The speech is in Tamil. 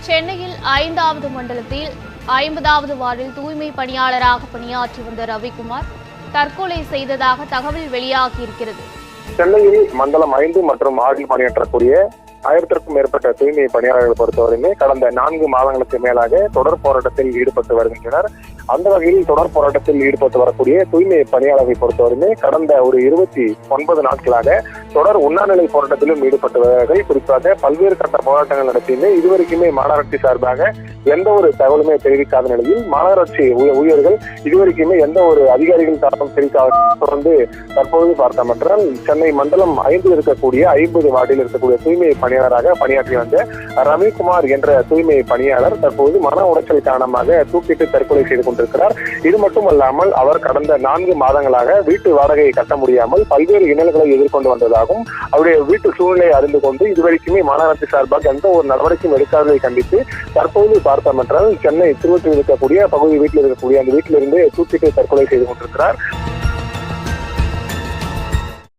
சென்னையில் 5வது மண்டலத்தில் 50வது வார்டில் தூய்மை பணியாளராக பணியாற்றி வந்த ரவிக்குமார் தற்கொலை செய்ததாக தகவல் வெளியாகியிருக்கிறது. சென்னையில் மண்டலம் 5 மற்றும் 6 பணியாற்றக்கூடிய 1000க்கும் மேற்பட்ட தூய்மை பணியாளர்கள் பொறுத்தவரையுமே கடந்த 4 மாதங்களுக்கு மேலாக தொடர் போராட்டத்தில் ஈடுபட்டு வருகின்றனர். அந்த வகையில் தொடர் போராட்டத்தில் ஈடுபட்டு வரக்கூடிய தூய்மை பணியாளர்களை பொறுத்தவரையுமே கடந்த ஒரு 29 நாட்களாக தொடர் உண்ணாநிலை போராட்டத்திலும் ஈடுபட்டவர்கள், குறிப்பாக பல்வேறு கட்ட போராட்டங்கள் நடத்தியுமே இதுவரைக்குமே மாநகராட்சி சார்பாக எந்த ஒரு தகவலுமே தெரிவிக்காத நிலையில் மாநகராட்சி ஊழியர்கள் இதுவரைக்குமே எந்த ஒரு அதிகாரிகள் தரப்பும் தெரிவிக்காத தொடர்ந்து தற்போது பார்த்தோம் என்றால் சென்னை மண்டலம் 5 இருக்கக்கூடிய 50 வார்டில் இருக்கக்கூடிய தூய்மை பணியாளராக பணியாற்றி வந்த ரவிக்குமார் என்ற தூய்மை பணியாளர் தற்போது மன உளைச்சல் காரணமாக தூக்கிட்டு தற்கொலை செய்து கொண்டிருக்கிறார். இது மட்டுமல்லாமல் அவர் கடந்த 4 மாதங்களாக வீட்டு வாடகையை கட்ட முடியாமல் பல்வேறு இன்னல்களை எதிர்கொண்டு வந்ததாகவும் அவருடைய வீட்டு சூழ்நிலையை அறிந்து கொண்டு இதுவரைக்குமே மாநகராட்சி சார்பாக எந்த ஒரு நடவடிக்கையும் எடுக்காததை கண்டித்து தற்போது பார்த்தோம் என்றால் சென்னை திருவொற்றியூர் இருக்கக்கூடிய பகுதி வீட்டில் இருக்கக்கூடிய அந்த வீட்டிலிருந்து தூக்கிட்டு தற்கொலை செய்து கொண்டிருக்கிறார்.